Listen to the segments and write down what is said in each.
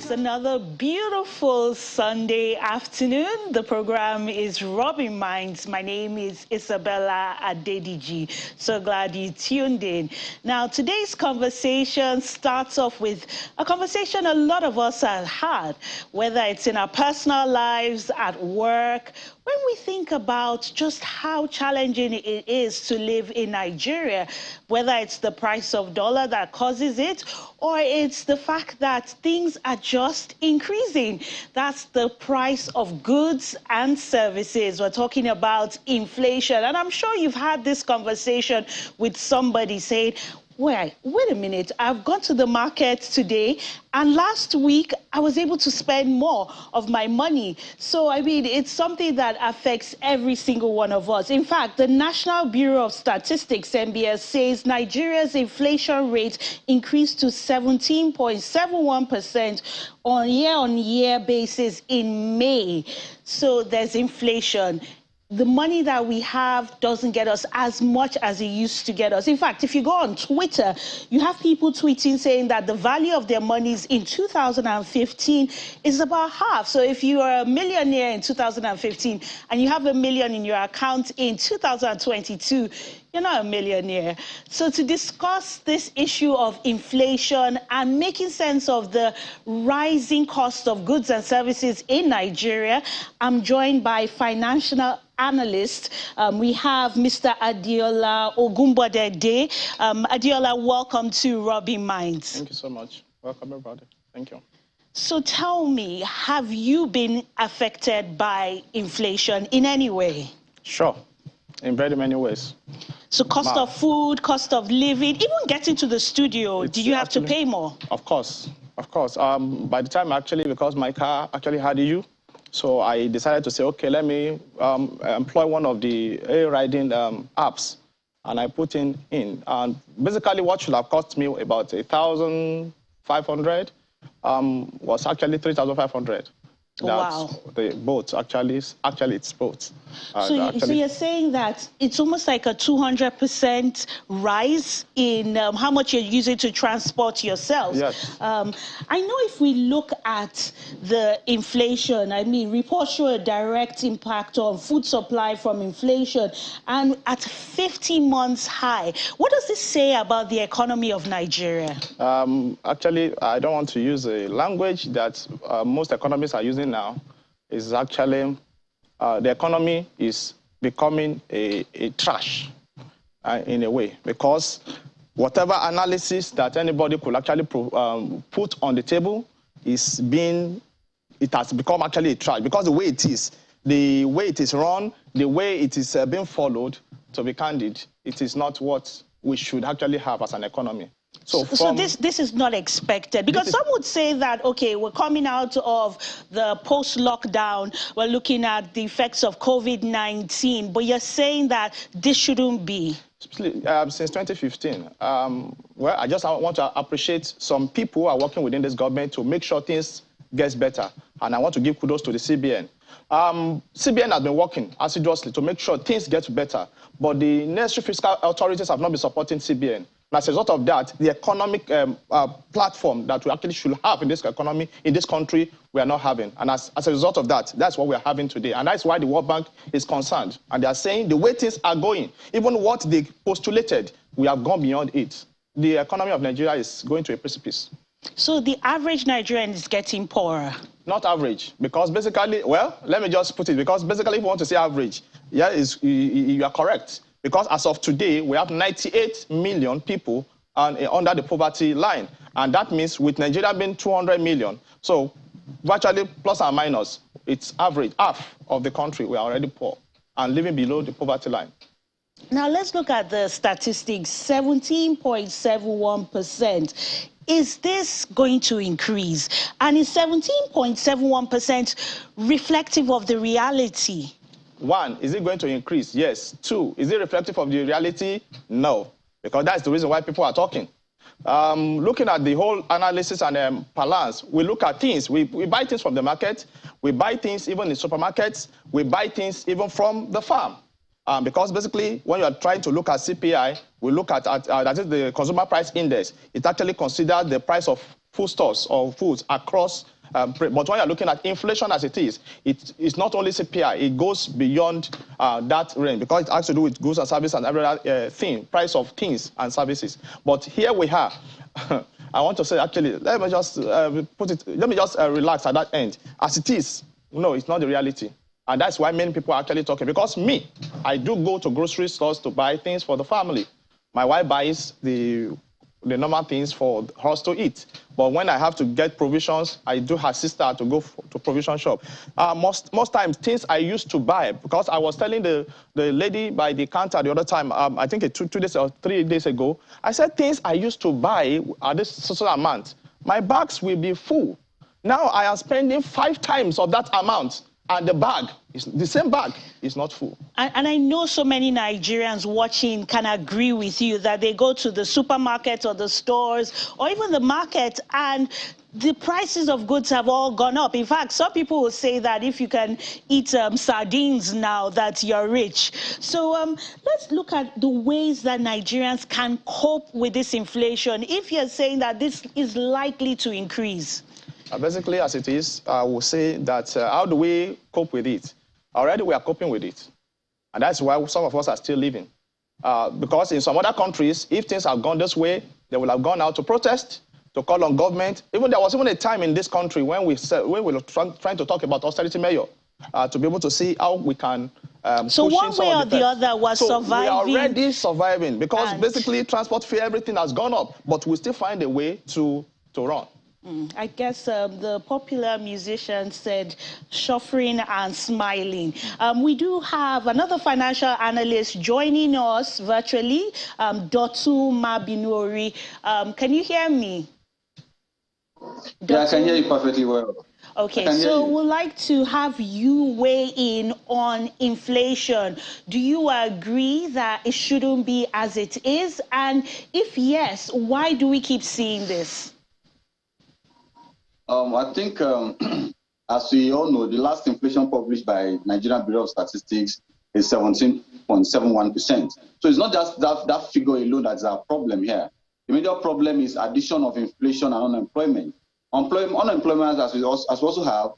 It's another beautiful Sunday afternoon. The program is Rubbin Minds. My name is Isabella Adediji. So glad you tuned in. Now, today's conversation starts off with a conversation a lot of us have had, whether it's in our personal lives, at work, when we think about just how challenging it is to live in Nigeria, whether it's the price of dollar that causes it, or it's the fact that things are just increasing. That's the price of goods and services. We're talking about inflation. And I'm sure you've had this conversation with somebody saying, wait a minute, I've gone to the market today and last week I was able to spend more of my money. So, I mean, it's something that affects every single one of us. In fact, the National Bureau of Statistics, NBS, says Nigeria's inflation rate increased to 17.71% on year-on-year basis in May. So there's inflation. The money that we have doesn't get us as much as it used to get us. In fact, if you go on Twitter, you have people tweeting saying that the value of their monies in 2015 is about half. So if you are a millionaire in 2015 and you have $1 million in your account in 2022, you're not a millionaire. So to discuss this issue of inflation and making sense of the rising cost of goods and services in Nigeria, I'm joined by financial analyst. We have Mr. Adiola Ogunbodede. Adiola, welcome to Rubbin Minds. Thank you so much. Welcome, everybody. Thank you. So tell me, have you been affected by inflation in any way? Sure, in very many ways. So cost of food, cost of living, even getting to the studio, did you have to pay more? Of course, of course. By the time because my car actually had EU, so I decided to say, okay, let me employ one of the riding apps, and I put in. And basically what should have cost me about 1,500 was actually 3,500. Wow. The boat, actually it's boats. So you're saying that it's almost like a 200% rise in how much you're using to transport yourself. Yes. I know if we look at the inflation, I mean, reports show a direct impact on food supply from inflation and at 50 months high. What does this say about the economy of Nigeria? Actually, I don't want to use a language that most economists are using now. Is actually the economy is becoming a trash in a way, because whatever analysis that anybody could actually put on the table it has become actually a trash, because the way it is run, the way it is being followed, to be candid, it is not what we should actually have as an economy. So this is not expected, because some would say that, okay, we're coming out of the post-lockdown, we're looking at the effects of COVID-19, but you're saying that this shouldn't be. Since 2015, well, I just want to appreciate some people who are working within this government to make sure things get better, and I want to give kudos to the CBN. CBN has been working assiduously to make sure things get better, but the necessary fiscal authorities have not been supporting CBN. And as a result of that, the economic platform that we actually should have in this economy, in this country, we are not having. And as a result of that, that's what we are having today. And that's why the World Bank is concerned. And they are saying the way things are going, even what they postulated, we have gone beyond it. The economy of Nigeria is going to a precipice. So the average Nigerian is getting poorer? Not average, because basically, well, let me just put it, because basically if you want to say average, yeah, you are correct. Because as of today, we have 98 million people under the poverty line. And that means with Nigeria being 200 million, so virtually plus or minus, it's average. Half of the country, we are already poor and living below the poverty line. Now let's look at the statistics, 17.71%. Is this going to increase? And is 17.71% reflective of the reality? One, is it going to increase? Yes. Two, is it reflective of the reality? No, because that's the reason why people are talking. Looking at the whole analysis and balance, we look at things. We buy things from the market. We buy things even in supermarkets. We buy things even from the farm. Because basically, when you are trying to look at CPI, we look at that is the Consumer Price Index. It actually considers the price of foodstuffs or foods across But when you're looking at inflation as it is, it's not only CPI, it goes beyond that range because it has to do with goods and services and every other thing, price of things and services. But here we have, I want to say actually, let me just relax at that end. As it is, no, it's not the reality. And that's why many people are actually talking. Because me, I do go to grocery stores to buy things for the family. My wife buys the normal things for us to eat. But when I have to get provisions, I do assist her to go to provision shop. Most times, things I used to buy, because I was telling the lady by the counter the other time, I think 2 days or 3 days ago, I said things I used to buy at this certain amount, my bags will be full. Now I am spending 5 times of that amount. And the bag, the same bag, is not full. And I know so many Nigerians watching can agree with you that they go to the supermarket or the stores or even the market and the prices of goods have all gone up. In fact, some people will say that if you can eat sardines now, that you're rich. So let's look at the ways that Nigerians can cope with this inflation if you're saying that this is likely to increase. Basically, as it is, I will say that how do we cope with it? Already we are coping with it. And that's why some of us are still living. Because in some other countries, if things have gone this way, they will have gone out to protest, to call on government. Even there was even a time in this country when we were trying to talk about austerity measure, to be able to see how we can so one way or the other was surviving. We are already surviving because basically transport fare, everything has gone up, but we still find a way to run. I guess the popular musician said, suffering and smiling. We do have another financial analyst joining us virtually, Dotu Mabinori. Can you hear me? Yeah, I can hear you perfectly well. Okay, so we'd like to have you weigh in on inflation. Do you agree that it shouldn't be as it is? And if yes, why do we keep seeing this? I think, as we all know, the last inflation published by Nigerian Bureau of Statistics is 17.71%. So it's not just that figure alone that's our problem here. The major problem is addition of inflation and unemployment. Unemployment, as we also have,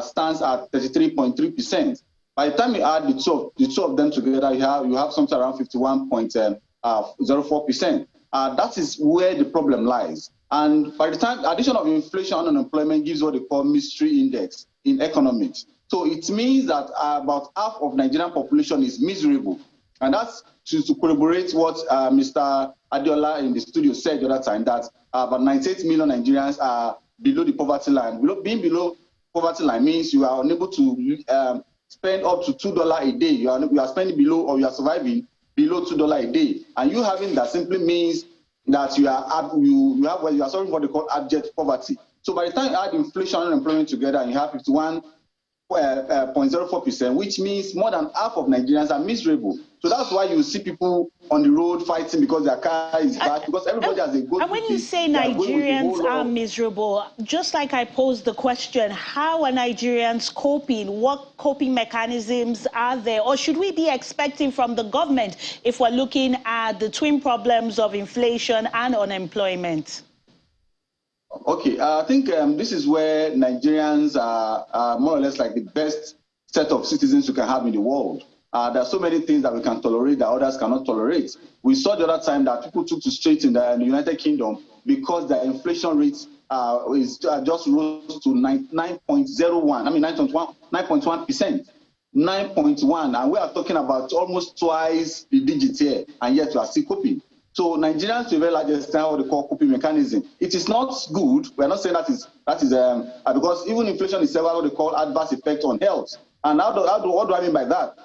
stands at 33.3%. By the time you add the two of them together, you have something around 51.04%. That is where the problem lies. And by the time addition of inflation and unemployment gives what they call mystery index in economics. So it means that about half of Nigerian population is miserable. And that's to corroborate what Mr. Adiola in the studio said the other time, that about 98 million Nigerians are below the poverty line. Being below poverty line means you are unable to spend up to $2 a day. You are spending below, or you are surviving below $2 a day. And you having that simply means that you are suffering what they call abject poverty. So by the time you add inflation and unemployment together, you have 51.04%, which means more than half of Nigerians are miserable. So that's why you see people on the road fighting because their car is bad, because everybody has a good. And when you say Nigerians are miserable, just like I posed the question, how are Nigerians coping? What coping mechanisms are there? Or should we be expecting from the government if we're looking at the twin problems of inflation and unemployment? Okay, I think this is where Nigerians are more or less like the best set of citizens you can have in the world. There are so many things that we can tolerate that others cannot tolerate. We saw the other time that people took to streets in the United Kingdom because the inflation rate just rose to 9.01. I mean 9.1%, 9.1, and we are talking about almost twice the digits here, and yet we are still coping. So Nigerians, to a very large extent, what they call coping mechanism. It is not good. We are not saying that is because even inflation is what they call adverse effect on health. And what do I mean by that?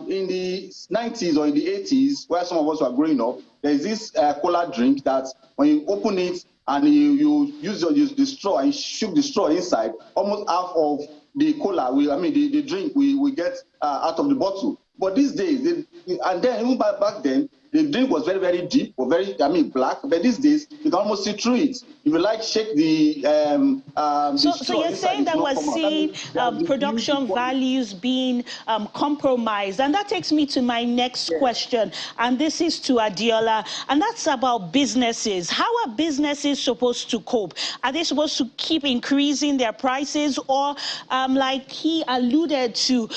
In the 90s or in the 80s, where some of us were growing up, there's this cola drink that when you open it and you use the straw and shook the straw inside, almost half of the cola, the drink we get out of the bottle. But these days, and then even back then, the drink was very, very deep, or very, I mean, black. But these days, you can almost see through it. If you like, shake the. So you're saying that we're seeing production values being compromised, and that takes me to my next question, and this is to Adiola, and that's about businesses. How are businesses supposed to cope? Are they supposed to keep increasing their prices, or like he alluded to,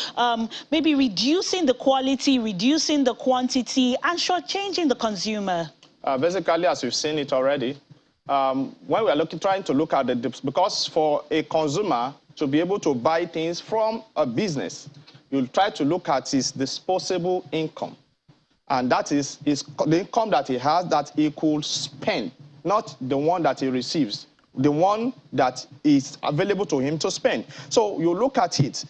maybe reducing the quality, reducing the quantity, and shortchanging the consumer? Basically, as we've seen it already, when we are trying to look at the dips, because for a consumer to be able to buy things from a business, you'll try to look at his disposable income. And that is the income that he has that he could spend, not the one that he receives, the one that is available to him to spend. So you look at it.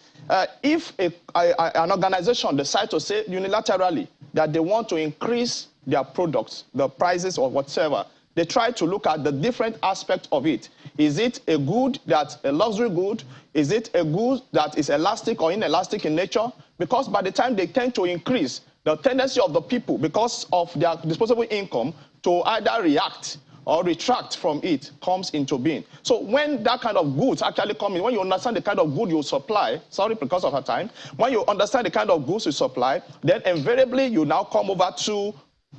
If an organization decides to say unilaterally that they want to increase their products, the prices or whatever, they try to look at the different aspects of it. Is it a good that's a luxury good? Is it a good that is elastic or inelastic in nature? Because by the time they tend to increase, the tendency of the people, because of their disposable income, to either react or retract from it comes into being. So when that kind of goods actually come in, when you understand the kind of good you supply, sorry because of our time, when you understand the kind of goods you supply, then invariably you now come over to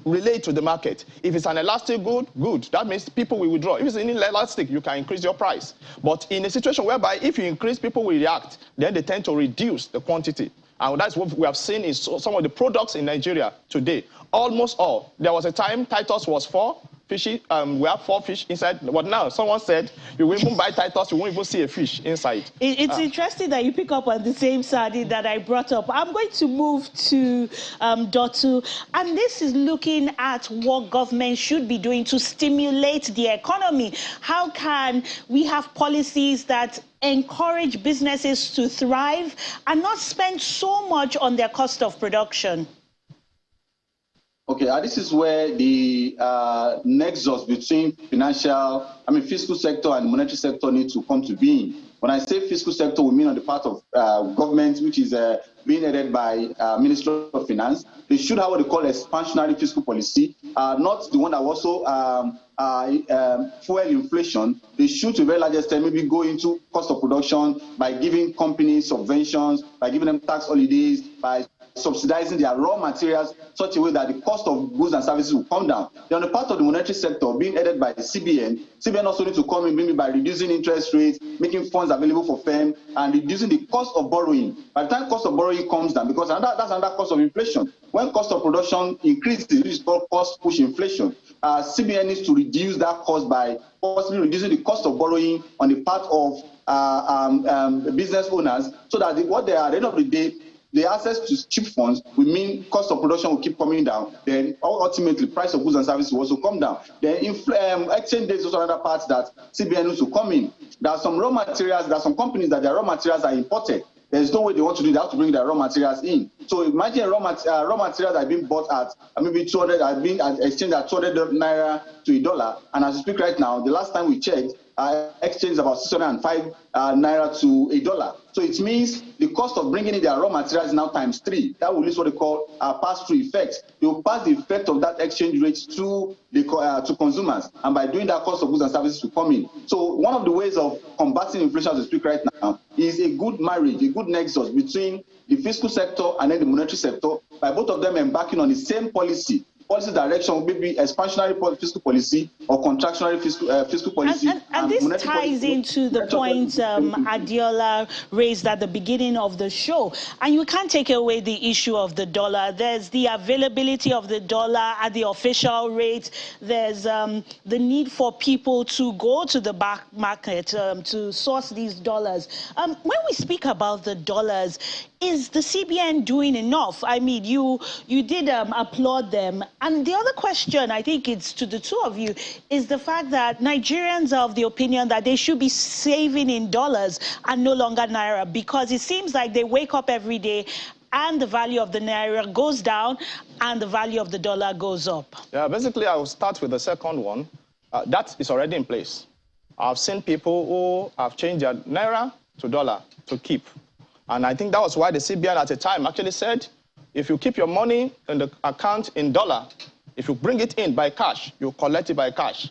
relate to the market. If it's an elastic good, good. That means people will withdraw. If it's inelastic, you can increase your price. But in a situation whereby if you increase, people will react, then they tend to reduce the quantity. And that's what we have seen in some of the products in Nigeria today. Almost all. There was a time Titus was 4 fishy. We have 4 fish inside. But now someone said you will even buy Titus, you won't even see a fish inside. It's interesting that you pick up on the same sardine that I brought up. I'm going to move to Dotu, and this is looking at what government should be doing to stimulate the economy. How can we have policies that encourage businesses to thrive and not spend so much on their cost of production? Okay, this is where the nexus between fiscal sector and monetary sector need to come to being. When I say fiscal sector, we mean on the part of government, which is being headed by Ministry of Finance. They should have what they call expansionary fiscal policy, not the one that also fuel inflation. They should, to a very large extent, maybe go into cost of production by giving companies subventions, by giving them tax holidays, by subsidizing their raw materials such a way that the cost of goods and services will come down. Then on the part of the monetary sector being headed by the CBN also need to come in maybe by reducing interest rates, making funds available for firms, and reducing the cost of borrowing. By the time cost of borrowing comes down, because that's another cost of inflation. When cost of production increases, this is called cost push inflation. CBN needs to reduce that cost by possibly reducing the cost of borrowing on the part of business owners, so that what they are at the end of the day, the access to cheap funds will mean cost of production will keep coming down. Then ultimately, price of goods and services will also come down. Then exchange days is also another part that CBN needs to come in. There are some raw materials, there are some companies that their raw materials are imported. There's no way they want to do that, to bring their raw materials in. So imagine raw materials that are being bought at maybe 200, are being exchanged at 200 naira to $1. And as we speak right now, the last time we checked, exchange is about 605 naira to $1. So it means the cost of bringing in their raw materials is now ×3. That will lead to what they call a pass-through effect. They will pass the effect of that exchange rate to consumers, and by doing that, cost of goods and services will come in. So one of the ways of combating inflation as we speak right now is a good marriage, a good nexus between the fiscal sector and then the monetary sector, by both of them embarking on the same policy direction, maybe expansionary fiscal policy or contractionary fiscal policy. And this ties into the point Adiola raised at the beginning of the show. And you can't take away the issue of the dollar. There's the availability of the dollar at the official rate. There's the need for people to go to the back market to source these dollars. When we speak about the dollars, is the CBN doing enough? I mean, you did applaud them. And the other question, I think it's to the two of you, is the fact that Nigerians are of the opinion that they should be saving in dollars and no longer naira, because it seems like they wake up every day and the value of the naira goes down and the value of the dollar goes up. Yeah, basically, I will start with the second one. That is already in place. I've seen people who have changed their naira to dollar to keep. And I think that was why the CBN at the time actually said, if you keep your money in the account in dollar, If you bring it in by cash, you collect it by cash.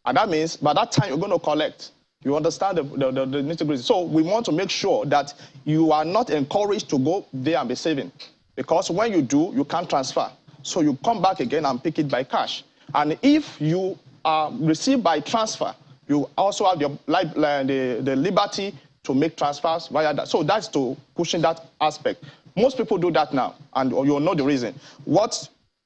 And that means by that time you're going to collect. You understand the nitty-gritty. So we want to make sure that you are not encouraged to go there and be saving. Because when you do, you can't transfer. So you come back again and pick it by cash. And if you receive by transfer, you also have the liberty to make transfers via that. So that's to pushing that aspect. Most people do that now, and you'll know the reason.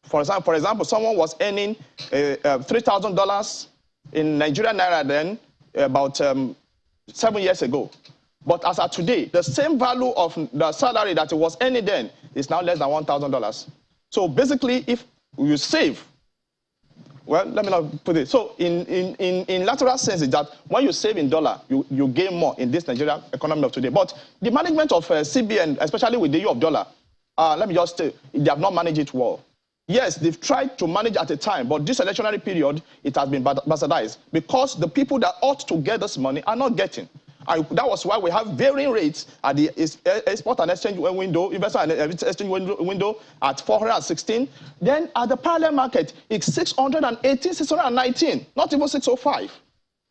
For example, someone was earning $3,000 in Nigerian naira then about 7 years ago. But as of today, the same value of the salary that it was earning then is now less than $1,000. So basically, if you save, well, let me not put it. So in lateral sense is that when you save in dollar, you gain more in this Nigerian economy of today. But the management of CBN, especially with the use of dollar, let me just say, they have not managed it well. Yes, they've tried to manage at a time, but this electionary period, it has been bastardized because the people that ought to get this money are not getting. And that was why we have varying rates at the export and exchange window, investor and exchange window at 416. Then at the parallel market, it's 618, 619, not even 605.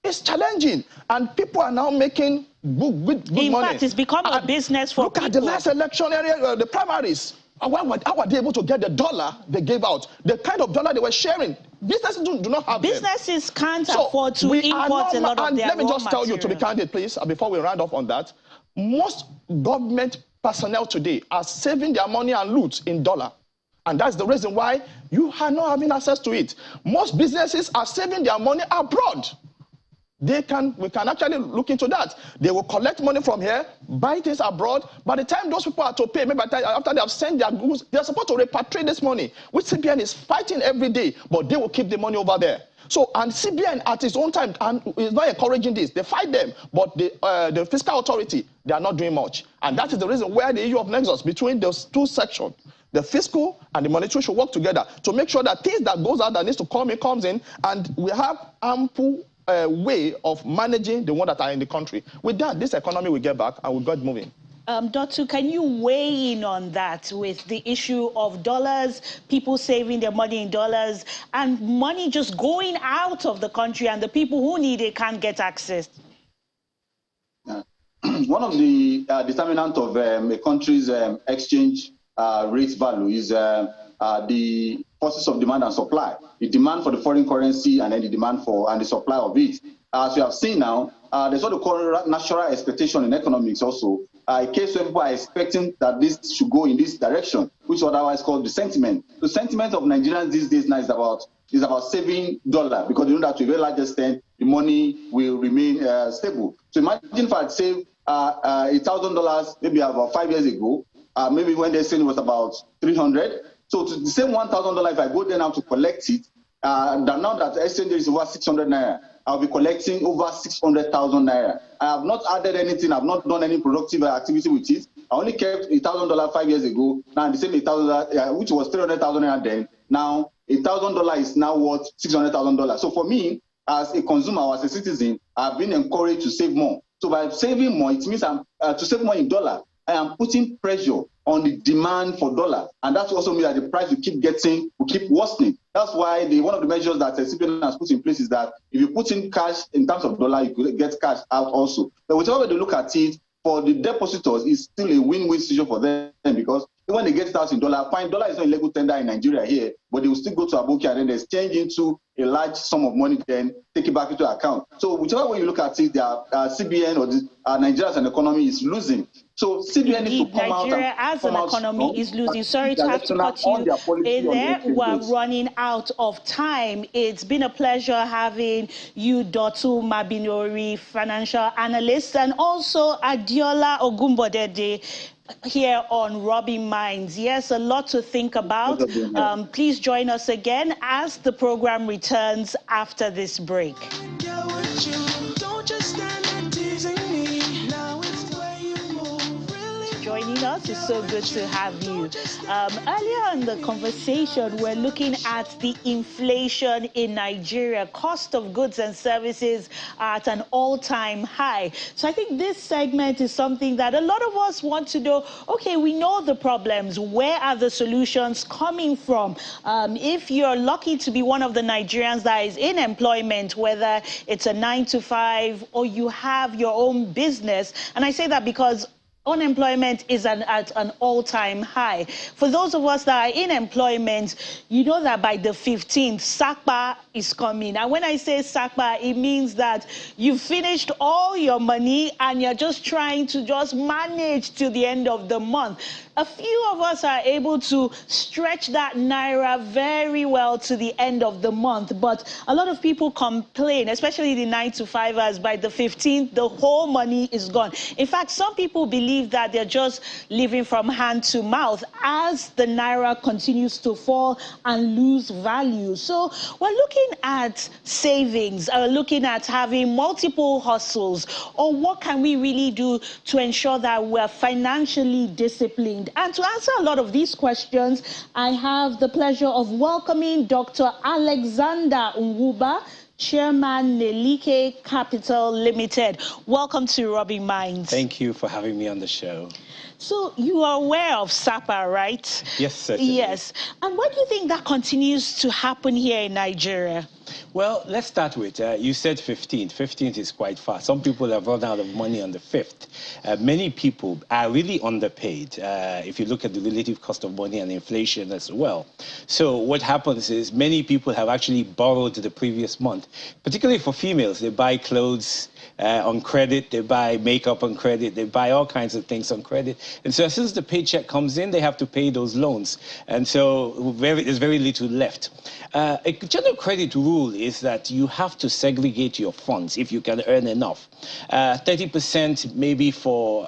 It's challenging, and people are now making good money. In fact, it's become a business for people. Look at the last election area, the primaries. How were they able to get the dollar they gave out? The kind of dollar they were sharing. Businesses do not have Businesses can't afford to import a lot of their Let me just tell you, to be candid, please, before we round off on that, most government personnel today are saving their money and loot in dollar. And that's the reason why you are not having access to it. Most businesses are saving their money abroad. We can actually look into that. They will collect money from here, buy things abroad. By the time those people are to pay, maybe after they have sent their goods, they're supposed to repatriate this money, which CBN is fighting every day, but they will keep the money over there. So, and CBN at its own time is not encouraging this. They fight them, but the fiscal authority, they are not doing much. And that is the reason why the issue of nexus between those two sections, the fiscal and the monetary, should work together to make sure that things that goes out that needs to come in comes in, and we have ample way of managing the ones that are in the country. With that, this economy will get back and we'll get moving. Dr., can you weigh in on that with the issue of dollars, people saving their money in dollars, and money just going out of the country, and the people who need it can't get access? One of the determinants of a country's exchange rate value is the forces of demand and supply. The demand for the foreign currency and then the demand for and the supply of it. As we have seen now, there's what we call natural expectation in economics also. A case where people are expecting that this should go in this direction, which is otherwise called the sentiment. The sentiment of Nigerians these days now is about saving dollar, because you know that to a very large extent the money will remain stable. So imagine if I save $1,000 maybe about 5 years ago, maybe when they said it was about 300. So to the same $1,000, if I go there now to collect it, now that the exchange rate is over 600 naira, I'll be collecting over 600,000 naira. I have not added anything. I've not done any productive activity with it. I only kept $1,000 5 years ago. Now the same $1,000, which was 300,000 naira then. Now $1,000 is now worth $600,000. So for me, as a consumer or as a citizen, I've been encouraged to save more. So by saving more, it means I'm to save more in dollar. I am putting pressure on the demand for dollar, and that also means that the price we keep getting will keep worsening. That's why one of the measures that CBN has put in place is that if you put in cash in terms of dollar, you could get cash out also. But whichever way they look at it, for the depositors, it's still a win-win situation for them, because when they get it out in dollar, fine, dollar is not a legal tender in Nigeria here, but they will still go to Abuja and then exchange into a large sum of money, then take it back into account. So whichever way you look at it, the CBN or the Nigeria as an economy is losing. So CBN needs to come out. Nigeria as an economy is losing. Sorry to have to cut you in there. We're running out of time. It's been a pleasure having you, Dotu Mabinori, financial analyst, and also Adiola Ogunbodede here on Rubbin Minds. Yes, a lot to think about. Please join us again as the program returns after this break. Joining us It is so good to have you. Earlier in the conversation, we're looking at the inflation in Nigeria. Cost of goods and services are at an all-time high. So I think this segment is something that a lot of us want to know. Okay, we know the problems. Where are the solutions coming from? If you're lucky to be one of the Nigerians that is in employment, whether it's a 9-to-5 or you have your own business, and I say that because unemployment is at an all-time high. For those of us that are in employment, you know that by the 15th, SACPA is coming. And when I say SACPA, it means that you've finished all your money and you're just trying to just manage till the end of the month. A few of us are able to stretch that naira very well to the end of the month, but a lot of people complain, especially the 9-to-5ers, by the 15th, the whole money is gone. In fact, some people believe that they're just living from hand to mouth as the naira continues to fall and lose value. So we're looking at savings, looking at having multiple hustles, or what can we really do to ensure that we're financially disciplined? And to answer a lot of these questions, I have the pleasure of welcoming Dr. Alexander Nwuba, Chairman, Nelike Capital Limited. Welcome to Rubbin Minds. Thank you for having me on the show. So you are aware of SAPA, right? Yes, certainly. Yes. And why do you think that continues to happen here in Nigeria? Well, let's start with, you said 15th. 15th is quite fast. Some people have run out of money on the 5th. Many people are really underpaid if you look at the relative cost of money and inflation as well. So what happens is many people have actually borrowed the previous month, particularly for females. They buy clothes on credit, they buy makeup on credit, they buy all kinds of things on credit. And so as soon as the paycheck comes in, they have to pay those loans. And so there's very little left. A general credit rule is that you have to segregate your funds if you can earn enough. 30% maybe for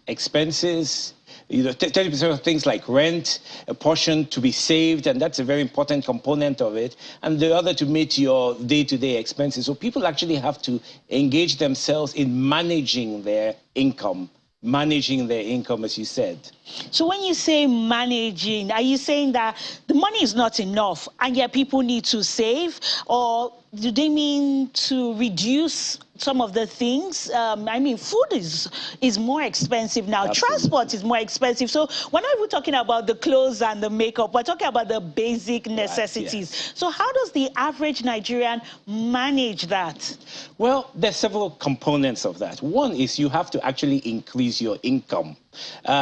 expenses, 30% of things like rent, a portion to be saved, and that's a very important component of it, and the other to meet your day-to-day expenses. So people actually have to engage themselves in managing their income, as you said. So when you say managing, are you saying that the money is not enough and yet people need to save, or do they mean to reduce some of the things? I mean, food is more expensive now. Absolutely. Transport is more expensive. So we're not even talking about the clothes and the makeup. We're talking about the basic necessities. Right, yes. So how does the average Nigerian manage that? Well, there's several components of that. One is you have to actually increase your income.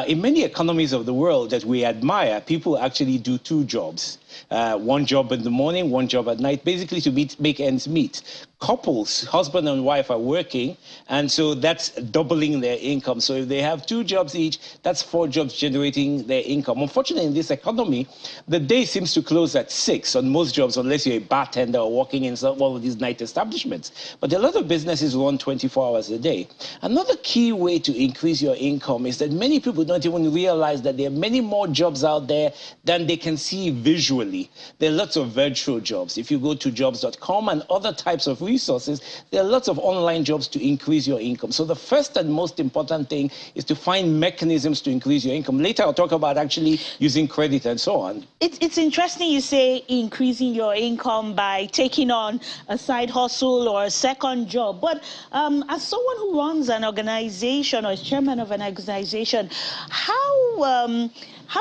In many economies of the world that we admire, people actually do two jobs. One job in the morning, one job at night, basically to make ends meet. Couples, husband and wife, are working, and so that's doubling their income. So if they have two jobs each, that's 4 jobs generating their income. Unfortunately, in this economy, the day seems to close at 6 on most jobs, unless you're a bartender or working in one of these night establishments. But a lot of businesses run 24 hours a day. Another key way to increase your income is that many people don't even realize that there are many more jobs out there than they can see visually. There are lots of virtual jobs. If you go to jobs.com and other types of resources, there are lots of online jobs to increase your income. So the first and most important thing is to find mechanisms to increase your income. Later, I'll talk about actually using credit and so on. It's interesting you say increasing your income by taking on a side hustle or a second job. But as someone who runs an organization or is chairman of an organization, how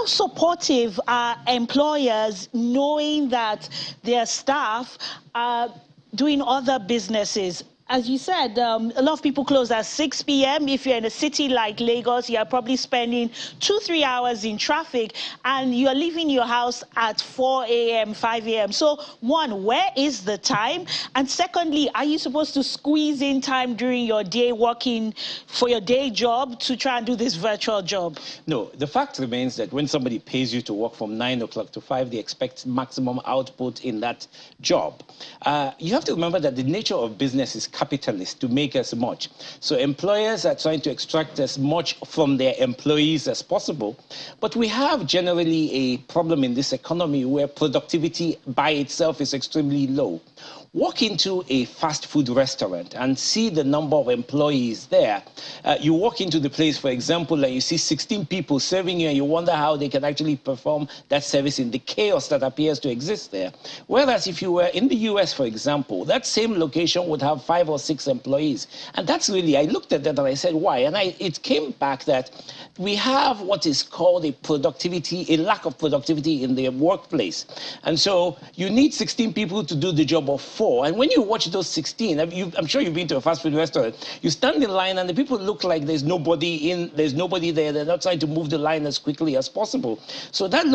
supportive are employers knowing that their staff are doing other businesses? As you said, a lot of people close at 6 p.m. If you're in a city like Lagos, you're probably spending 2-3 hours in traffic, and you're leaving your house at 4 a.m., 5 a.m. So, one, where is the time? And secondly, are you supposed to squeeze in time during your day working for your day job to try and do this virtual job? No, the fact remains that when somebody pays you to work from 9 o'clock to 5, they expect maximum output in that job. You have to remember that the nature of business is capitalist, to make as much. So employers are trying to extract as much from their employees as possible. But we have generally a problem in this economy where productivity by itself is extremely low. walk into a fast food restaurant and see the number of employees there. You walk into the place, for example, and you see 16 people serving you, and you wonder how they can actually perform that service in the chaos that appears to exist there. Whereas if you were in the US, for example, that same location would have 5 or 6 employees. And that's really, I looked at that and I said, why? And it came back that we have what is called a lack of productivity in the workplace. And so you need 16 people to do the job of 4. And when you watch those 16, I'm sure you've been to a fast food restaurant, you stand in line and the people look like there's nobody there. They're not trying to move the line as quickly as possible. So that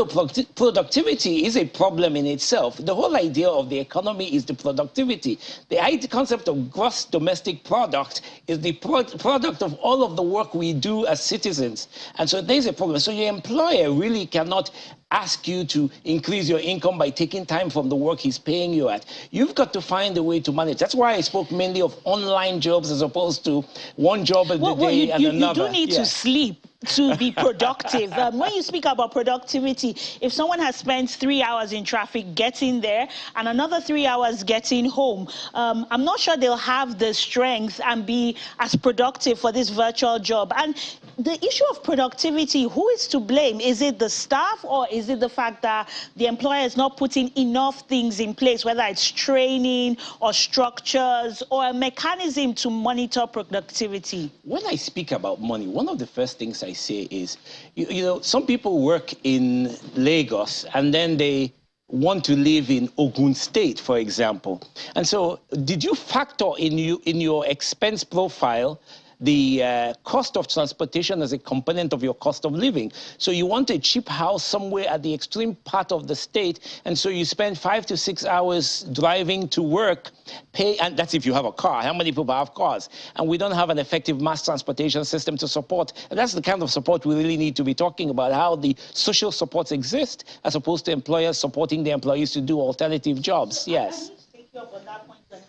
productivity is a problem in itself. The whole idea of the economy is the productivity. The concept of gross domestic product is the product of all of the work we do as citizens. And so there's a problem. So your employer really cannot ask you to increase your income by taking time from the work he's paying you at. You've got to find a way to manage. That's why I spoke mainly of online jobs as opposed to one job a day and another. You do need to sleep to be productive. When you speak about productivity, if someone has spent 3 hours in traffic getting there and another 3 hours getting home, I'm not sure they'll have the strength and be as productive for this virtual job. And the issue of productivity, who is to blame? Is it the staff, or is it the fact that the employer is not putting enough things in place, whether it's training or structures or a mechanism to monitor productivity? When I speak about money, one of the first things I say is, you know, some people work in Lagos and then they want to live in Ogun State, for example. And so did you factor in your expense profile the cost of transportation as a component of your cost of living? So you want a cheap house somewhere at the extreme part of the state, and so you spend 5 to 6 hours driving to work, and that's if you have a car. How many people have cars? And we don't have an effective mass transportation system to support. And that's the kind of support we really need to be talking about, how the social supports exist as opposed to employers supporting the employees to do alternative jobs. Yes.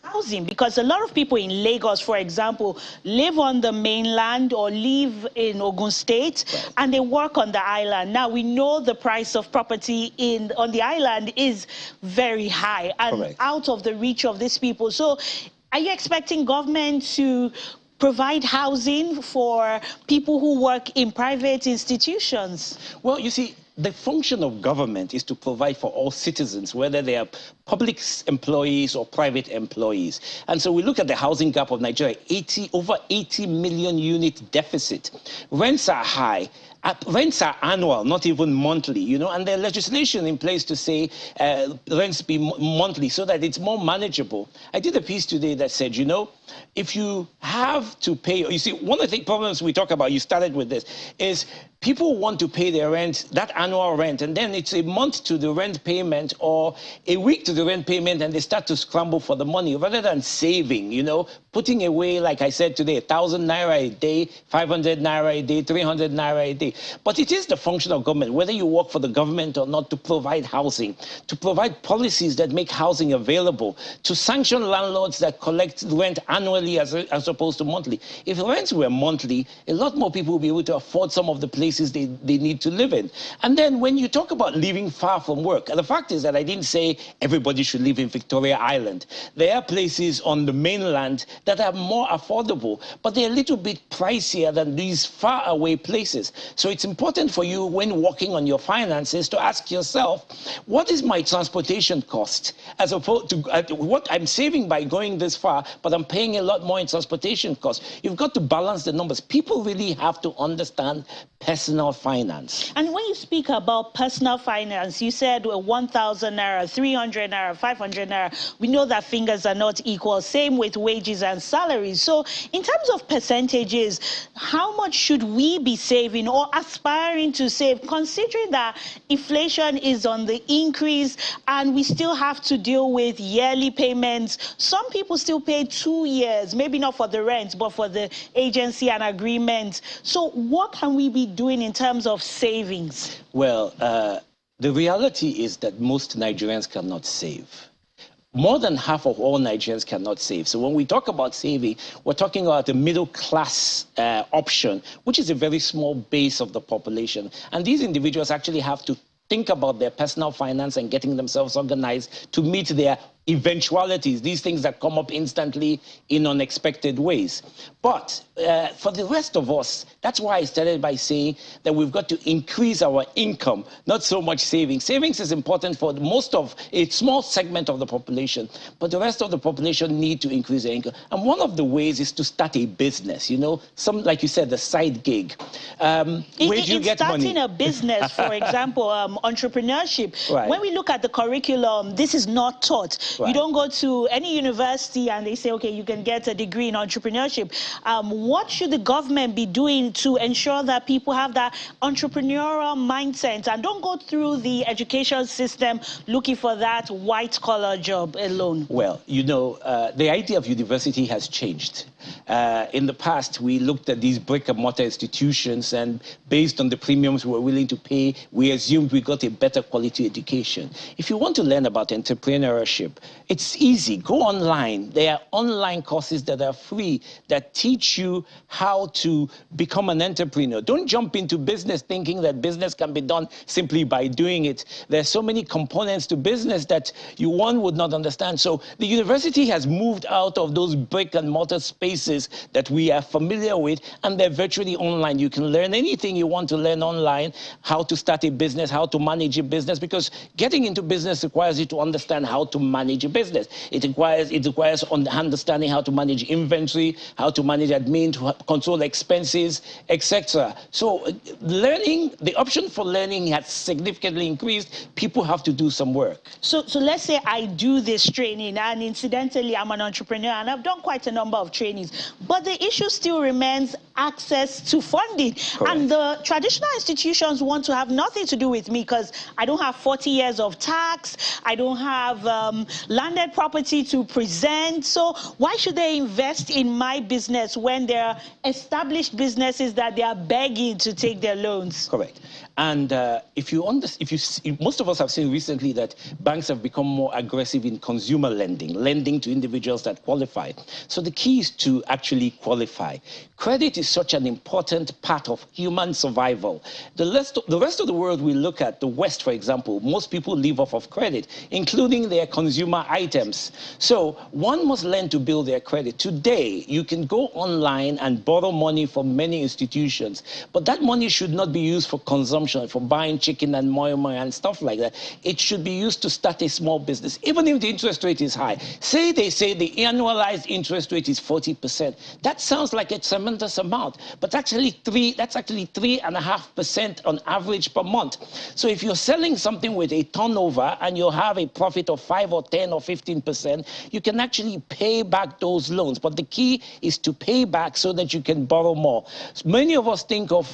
Housing, because a lot of people in Lagos, for example, live on the mainland or live in Ogun State, right, and they work on the island. Now, we know the price of property on the island is very high and correct, out of the reach of these people. So are you expecting government to provide housing for people who work in private institutions? Well, you see, the function of government is to provide for all citizens, whether they are public employees or private employees. And so we look at the housing gap of Nigeria, over 80 million unit deficit. Rents are high. Rents are annual, not even monthly, you know, and there's legislation in place to say rents be monthly so that it's more manageable. I did a piece today that said, you know, if you have to pay, you see, one of the problems we talk about, you started with this, is people want to pay their rent, that annual rent, and then it's a month to the rent payment or a week to the rent payment, and they start to scramble for the money rather than saving, you know, putting away, like I said today, 1,000 naira a day, 500 naira a day, 300 naira a day. But it is the function of government, whether you work for the government or not, to provide housing, to provide policies that make housing available, to sanction landlords that collect rent annually as opposed to monthly. If rents were monthly, a lot more people would be able to afford some of the places they need to live in. And then when you talk about living far from work, the fact is that I didn't say everybody should live in Victoria Island. There are places on the mainland that are more affordable, but they're a little bit pricier than these far away places. So it's important for you, when working on your finances, to ask yourself, what is my transportation cost as opposed to what I'm saving by going this far, but I'm paying a lot more in transportation costs. You've got to balance the numbers. People really have to understand personal finance. And when you speak about personal finance, you said 1,000 naira, 300 naira, 500 naira. We know that fingers are not equal. Same with wages and salaries. So in terms of percentages, how much should we be saving or aspiring to save, considering that inflation is on the increase and we still have to deal with yearly payments? Some people still pay 2 years, maybe not for the rent, but for the agency and agreement. So what can we be doing in terms of savings? Well, the reality is that most Nigerians cannot save. More than half of all Nigerians cannot save. So when we talk about saving, we're talking about the middle class option, which is a very small base of the population. And these individuals actually have to think about their personal finance and getting themselves organized to meet their eventualities, these things that come up instantly in unexpected ways. But for the rest of us, that's why I started by saying that we've got to increase our income, not so much savings. Savings is important for most of a small segment of the population, but the rest of the population need to increase their income. And one of the ways is to start a business, you know, some, like you said, the side gig. Where do you get money? Starting a business, for example, entrepreneurship, right. When we look at the curriculum, this is not taught. Right. You don't go to any university and they say, okay, you can get a degree in entrepreneurship. What should the government be doing to ensure that people have that entrepreneurial mindset and don't go through the education system looking for that white-collar job alone? Well, you know, the idea of university has changed. In the past, we looked at these brick-and-mortar institutions, and based on the premiums we were willing to pay, we assumed we got a better quality education. If you want to learn about entrepreneurship, it's easy. Go online. There are online courses that are free that teach you how to become an entrepreneur. Don't jump into business thinking that business can be done simply by doing it. There's so many components to business that one would not understand. So the university has moved out of those brick-and-mortar spaces that we are familiar with, and they're virtually online. You can learn anything you want to learn online, how to start a business, how to manage a business, because getting into business requires you to understand how to manage a business. It requires understanding how to manage inventory, how to manage admin, to control expenses, etc. So learning, the option for learning has significantly increased. People have to do some work. So let's say I do this training, and incidentally, I'm an entrepreneur, and I've done quite a number of trainings, but the issue still remains access to funding. Correct. And the traditional institutions want to have nothing to do with me because I don't have 40 years of tax, I don't have landed property to present. So why should they invest in my business when there are established businesses that they are begging to take their loans? Correct. And most of us have seen recently that banks have become more aggressive in consumer lending to individuals that qualify. So the key is to actually qualify. Credit is such an important part of human survival. The rest of the world we look at, the West, for example, most people live off of credit, including their consumer items. So one must learn to build their credit. Today, you can go online and borrow money from many institutions, but that money should not be used for consumption, for buying chicken and moi moi and stuff like that. It should be used to start a small business, even if the interest rate is high. They say the annualized interest rate is 40%. That sounds like a tremendous amount, but that's actually 3.5% on average per month. So if you're selling something with a turnover and you have a profit of 5 or 10 or 15%, you can actually pay back those loans. But the key is to pay back so that you can borrow more. Many of us think of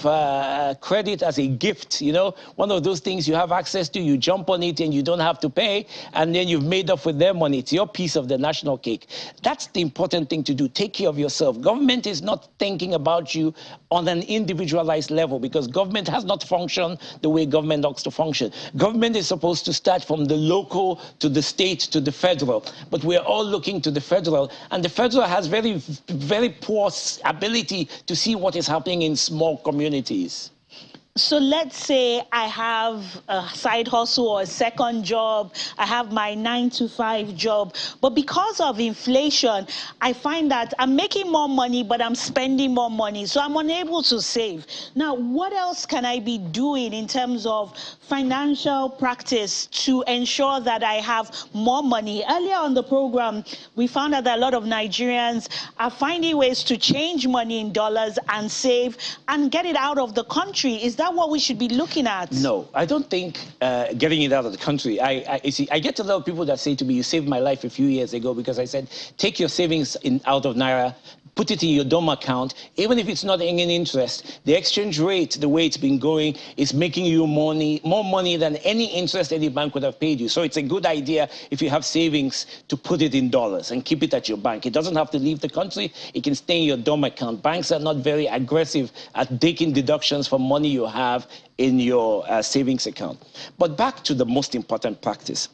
credit as a gift, you know, one of those things you have access to, you jump on it and you don't have to pay, and then you've made up with their money. It's your piece of the national cake. That's the important thing to do. Take care of yourself. Government is not thinking about you on an individualized level because government has not functioned the way government ought to function. Government is supposed to start from the local to the state to the federal, but we're all looking to the federal, and the federal has very, very poor ability to see what is happening in small communities. So let's say I have a side hustle or a second job, I have my 9-to-5 job, but because of inflation, I find that I'm making more money, but I'm spending more money, so I'm unable to save. Now, what else can I be doing in terms of financial practice to ensure that I have more money? Earlier on the program, we found out that a lot of Nigerians are finding ways to change money in dollars and save and get it out of the country. Is that what we should be looking at? No, I don't think getting it out of the country. You see, I get a lot of people that say to me, you saved my life a few years ago because I said, take your savings out of Naira, put it in your DOM account, even if it's not earning interest. The exchange rate, the way it's been going, is making you more money than any interest any bank would have paid you. So it's a good idea if you have savings to put it in dollars and keep it at your bank. It doesn't have to leave the country. It can stay in your DOM account. Banks are not very aggressive at taking deductions from money you have in your savings account. But back to the most important practice.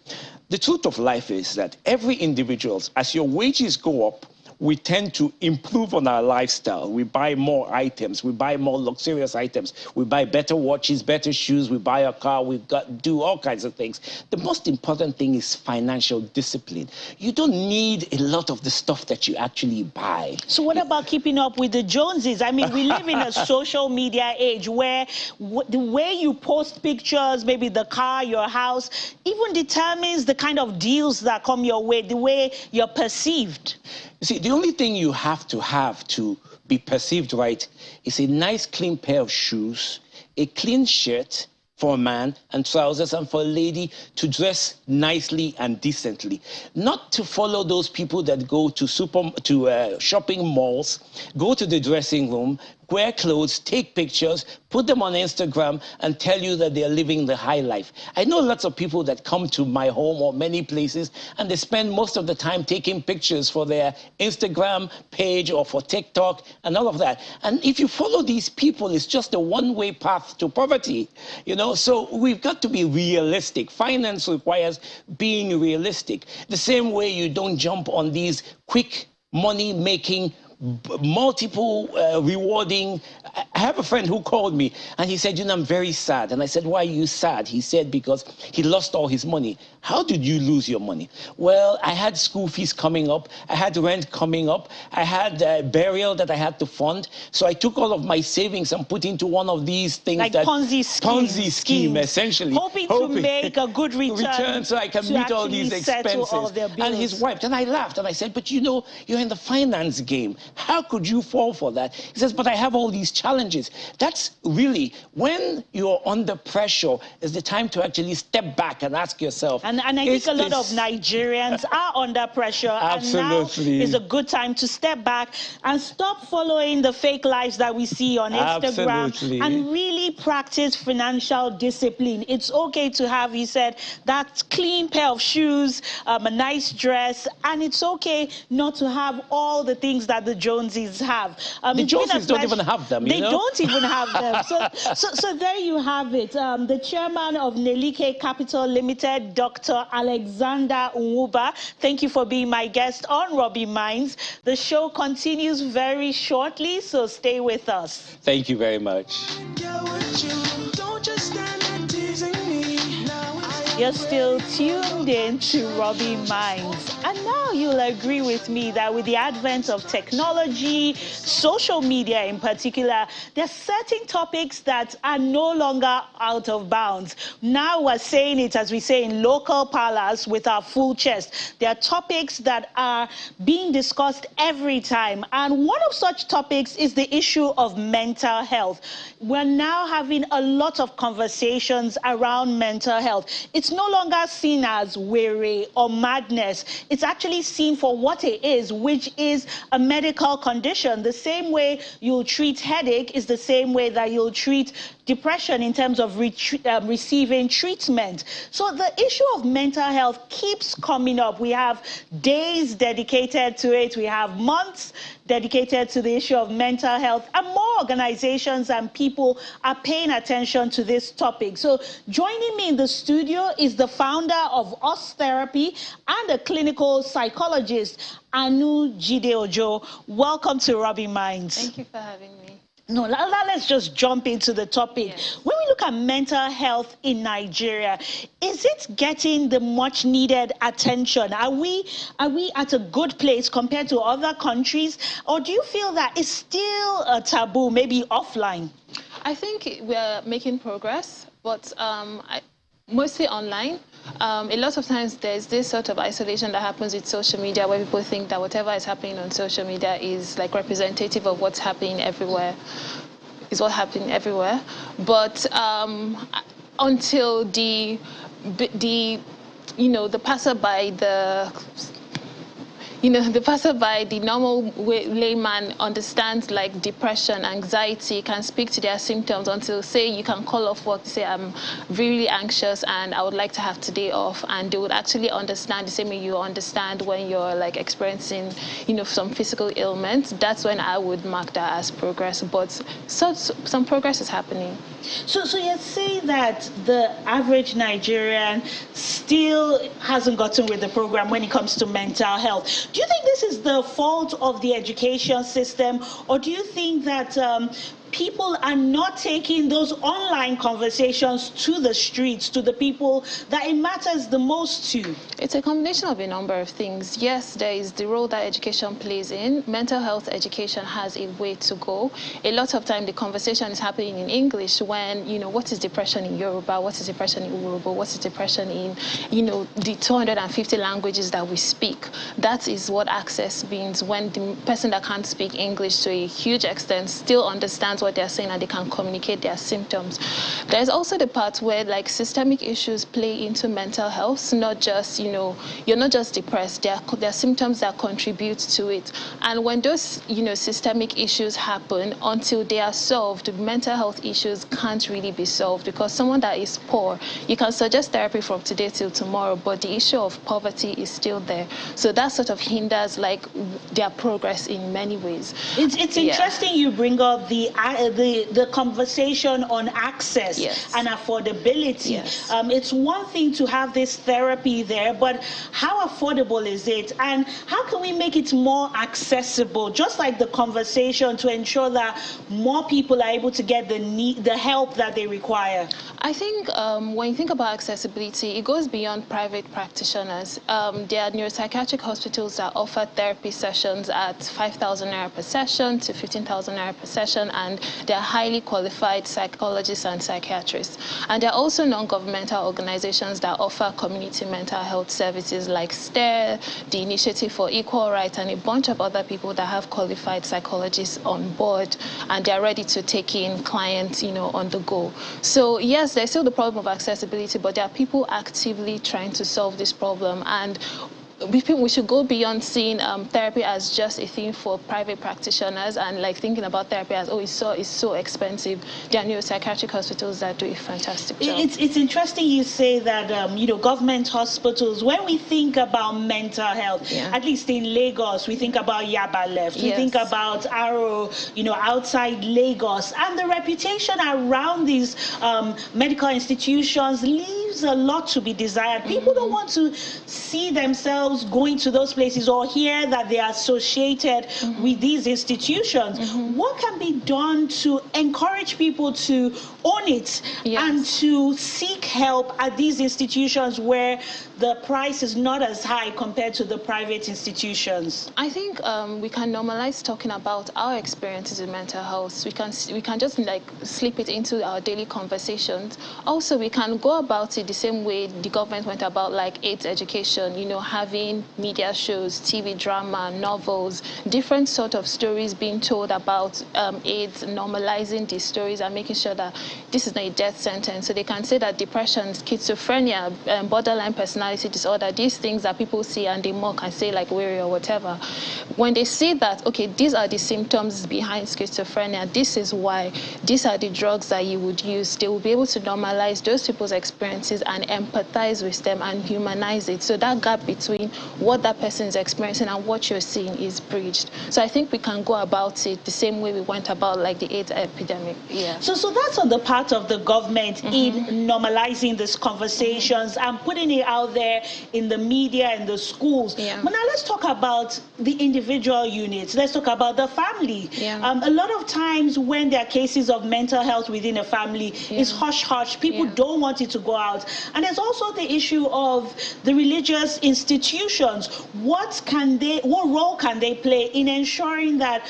The truth of life is that every individual, as your wages go up, we tend to improve on our lifestyle. We buy more items. We buy more luxurious items. We buy better watches, better shoes. We buy a car. We do all kinds of things. The most important thing is financial discipline. You don't need a lot of the stuff that you actually buy. So what about keeping up with the Joneses? I mean, we live in a social media age where the way you post pictures, maybe the car, your house, even determines the kind of deals that come your way, the way you're perceived. You see, the only thing you have to be perceived right is a nice clean pair of shoes, a clean shirt for a man, and trousers, and for a lady to dress nicely and decently. Not to follow those people that go to shopping malls, go to the dressing room, wear clothes, take pictures, put them on Instagram, and tell you that they're living the high life. I know lots of people that come to my home or many places, and they spend most of the time taking pictures for their Instagram page or for TikTok and all of that. And if you follow these people, it's just a one-way path to poverty, you know? So we've got to be realistic. Finance requires being realistic. The same way you don't jump on these quick money-making multiple rewarding. I have a friend who called me and he said, you know, I'm very sad. And I said, why are you sad? He said, because he lost all his money. How did you lose your money? Well, I had school fees coming up. I had rent coming up. I had burial that I had to fund. So I took all of my savings and put into one of these things like that Ponzi scheme, essentially. Hoping to make a good return so I can meet all these expenses. All their bills. And his wife, and I laughed and I said, but you know, you're in the finance game. How could you fall for that? He says, but I have all these challenges. That's really, when you're under pressure, is the time to actually step back and ask yourself. And I think a lot of Nigerians are under pressure. Absolutely. And now is a good time to step back and stop following the fake lives that we see on Instagram. Absolutely. And really practice financial discipline. It's okay to have, he said, that clean pair of shoes, a nice dress, and it's okay not to have all the things that the Joneses have. The Joneses don't even have them, They don't even have them. So there you have it. The chairman of Nelike Capital Limited, Dr. Alexander Nwuba. Thank you for being my guest on Rubbin Minds. The show continues very shortly, so stay with us. Thank you very much. You're still tuned in to Rubbin Minds. And now you'll agree with me that with the advent of technology, social media in particular, there are certain topics that are no longer out of bounds. Now we're saying it, as we say in local parlors, with our full chest. There are topics that are being discussed every time. And one of such topics is the issue of mental health. We're now having a lot of conversations around mental health. It's no longer seen as weary or madness. It's actually seen for what it is, which is a medical condition. The same way you'll treat headache is the same way that you'll treat depression in terms of receiving treatment. So the issue of mental health keeps coming up. We have days dedicated to it. We have months dedicated to the issue of mental health, and more organizations and people are paying attention to this topic. So joining me in the studio is the founder of Us Therapy and a clinical psychologist, Anu Jide-Ojo. Welcome to Rubbin Minds. Thank you for having me. No, let's just jump into the topic. Yes. When we look at mental health in Nigeria, is it getting the much needed attention? Are we at a good place compared to other countries? Or do you feel that it's still a taboo, maybe offline? I think we're making progress, but mostly online. A lot of times there's this sort of isolation that happens with social media where people think that whatever is happening on social media is like representative of what's happening everywhere, is what happening everywhere. But until the passerby, the normal layman understands like depression, anxiety, can speak to their symptoms until, say, you can call off work, say, I'm really anxious and I would like to have today off, and they would actually understand the same way you understand when you're like experiencing, some physical ailments. That's when I would mark that as progress, but some progress is happening. So you're saying that the average Nigerian still hasn't gotten with the program when it comes to mental health. Do you think this is the fault of the education system, or do you think that people are not taking those online conversations to the streets, to the people that it matters the most to? It's a combination of a number of things. Yes, there is the role that education plays in. Mental health education has a way to go. A lot of time the conversation is happening in English when, what is depression in Yoruba, what is depression in Urobo, what is depression in, the 250 languages that we speak. That is what access means, when the person that can't speak English to a huge extent still understands what they're saying and they can communicate their symptoms. There's also the part where systemic issues play into mental health, not just, you're not just depressed, there are symptoms that contribute to it. And when those, systemic issues happen, until they are solved, mental health issues can't really be solved, because someone that is poor, you can suggest therapy from today till tomorrow, but the issue of poverty is still there. So that sort of hinders their progress in many ways. It's interesting you bring up the conversation on access and affordability. Yes. It's one thing to have this therapy there, but how affordable is it? And how can we make it more accessible? Just like the conversation to ensure that more people are able to get the help that they require. I think when you think about accessibility, it goes beyond private practitioners. There are neuropsychiatric hospitals that offer therapy sessions at 5,000 naira per session to 15,000 naira per session, and they're highly qualified psychologists and psychiatrists. And there are also non-governmental organizations that offer community mental health services like STARE, the Initiative for Equal Rights, and a bunch of other people that have qualified psychologists on board, and they're ready to take in clients, on the go. So yes, there's still the problem of accessibility, but there are people actively trying to solve this problem. And we should go beyond seeing therapy as just a thing for private practitioners and thinking about therapy as, it's so expensive. There are neuropsychiatric hospitals that do a fantastic job. It's interesting you say that, government hospitals, when we think about mental health, at least in Lagos, we think about Yaba Left, we think about Aro, outside Lagos, and the reputation around these medical institutions leaves a lot to be desired. People don't want to see themselves going to those places or hear that they are associated with these institutions. What can be done to encourage people to own it and to seek help at these institutions where the price is not as high compared to the private institutions? I think we can normalize talking about our experiences in mental health. We can just slip it into our daily conversations. Also, we can go about it the same way the government went about AIDS education, having media shows, TV drama, novels, different sort of stories being told about AIDS, normalizing these stories and making sure that this is not a death sentence. So they can say that depression, schizophrenia, borderline personality disorder, these things that people see and they mock and say weary or whatever. When they see that, okay, these are the symptoms behind schizophrenia, this is why, these are the drugs that you would use, they will be able to normalize those people's experiences and empathize with them and humanize it. So that gap between what that person is experiencing and what you're seeing is bridged. So I think we can go about it the same way we went about the AIDS epidemic. So that's on the part of the government in normalizing these conversations and putting it out there in the media and the schools. But now let's talk about the individual units. Let's talk about the family. A lot of times when there are cases of mental health within a family, it's hush-hush. People don't want it to go out. And there's also the issue of the religious institutions. What role can they play in ensuring that,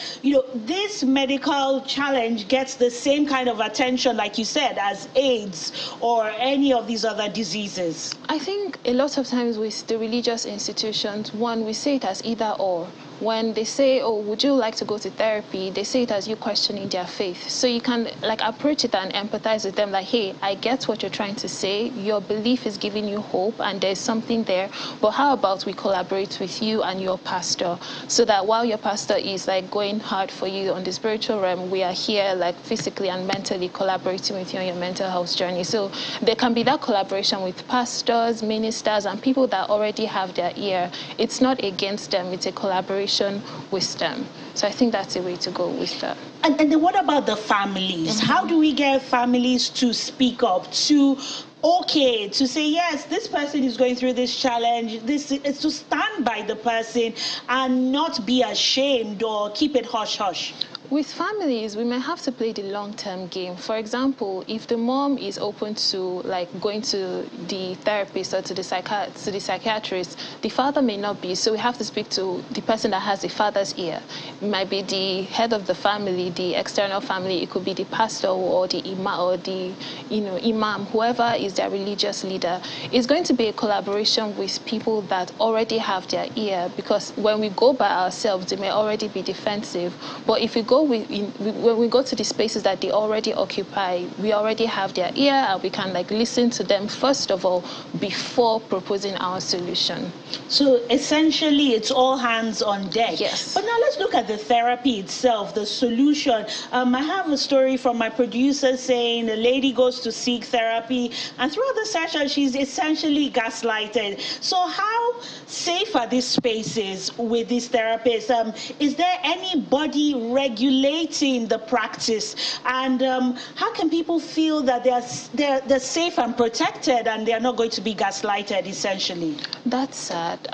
this medical challenge gets the same kind of attention, like you said, as AIDS or any of these other diseases? I think a lot of times with the religious institutions, we say it as either or. When they say, oh, would you like to go to therapy? They say it as you questioning their faith. So you can approach it and empathize with them hey, I get what you're trying to say. Your belief is giving you hope and there's something there. But how about we collaborate with you and your pastor so that while your pastor is going hard for you on the spiritual realm, we are here physically and mentally collaborating with you on your mental health journey. So there can be that collaboration with pastors, ministers, and people that already have their ear. It's not against them, it's a collaboration with them. So I think that's a way to go with that. And then what about the families? How do we get families to speak up, to okay to say, yes, this person is going through this challenge. This is to stand by the person and not be ashamed or keep it hush-hush? With families, we may have to play the long-term game. For example, if the mom is open to like going to the therapist or to the psychiatrist, the father may not be. So we have to speak to the person that has the father's ear. It might be the head of the family, the external family. It could be the pastor or the imam or the imam, whoever is their religious leader. It's going to be a collaboration with people that already have their ear, because when we go by ourselves, they may already be defensive. But if we go when we go to the spaces that they already occupy, we already have their ear, and we can like listen to them first of all before proposing our solution. So essentially, it's all hands on deck. Yes. But now let's look at the therapy itself, the solution. I have a story from my producer saying a lady goes to seek therapy, and throughout the session, she's essentially gaslighted. So how safe are these spaces with these therapists? Is there anybody regulating the practice? And how can people feel that they're safe and protected and they're not going to be gaslighted, essentially? That's sad.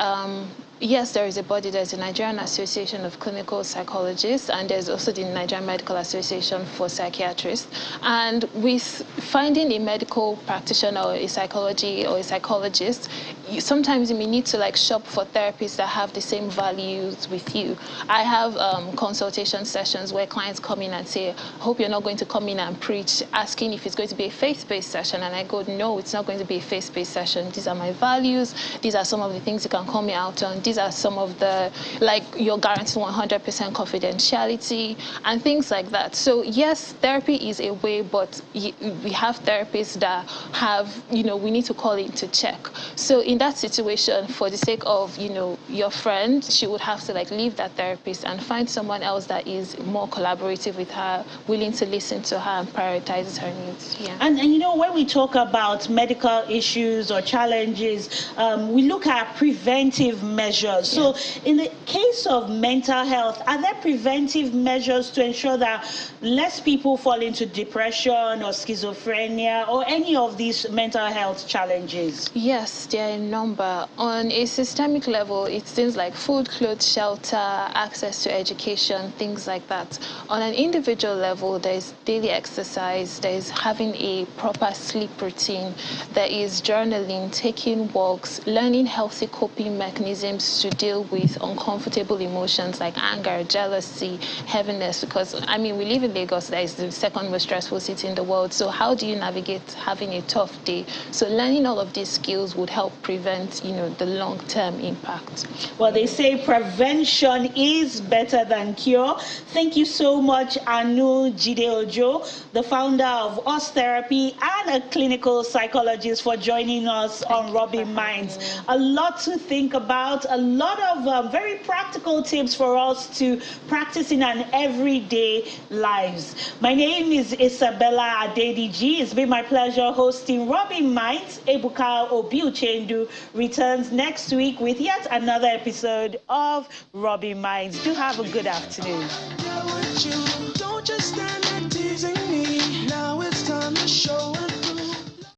Yes, there is a body. There's the Nigerian Association of Clinical Psychologists, and there's also the Nigerian Medical Association for Psychiatrists. And with finding a medical practitioner or a psychology or a psychologist, sometimes you may need to like shop for therapists that have the same values with you. I have consultation sessions where clients come in and say, I hope you're not going to come in and preach, asking if it's going to be a faith-based session. And I go, no, it's not going to be a faith-based session. These are my values. These are some of the things you can call me out on. These are some of the, like, you're guaranteed 100% confidentiality and things like that. So yes, therapy is a way, but we have therapists that have, we need to call it into check. So in that situation, for the sake of, your friend, she would have to like leave that therapist and find someone else that is more collaborative with her, willing to listen to her and prioritizes her needs. Yeah. And when we talk about medical issues or challenges, we look at preventive measures. So in the case of mental health, are there preventive measures to ensure that less people fall into depression or schizophrenia or any of these mental health challenges? Yes, there are a number. On a systemic level, it's things like food, clothes, shelter, access to education, things like that. On an individual level, there's daily exercise, there's having a proper sleep routine, there is journaling, taking walks, learning healthy coping mechanisms to deal with uncomfortable emotions like anger, jealousy, heaviness, because we live in Lagos, that is the second most stressful city in the world. So how do you navigate having a tough day? So learning all of these skills would help prevent, the long-term impact. Well, they say prevention is better than cure. Thank you so much, Anu Jide-Ojo, the founder of Us Therapy and a clinical psychologist, for joining us on Rubbin Minds. A lot to think about, a lot of very practical tips for us to practice in our everyday lives. My name is Isabella Adediji. It's been my pleasure hosting Rubbin Minds. Ebuka Obiuchendu returns next week with yet another episode of Rubbin Minds. Do have a good afternoon. Don't just stand there teasing me. Now it's time to show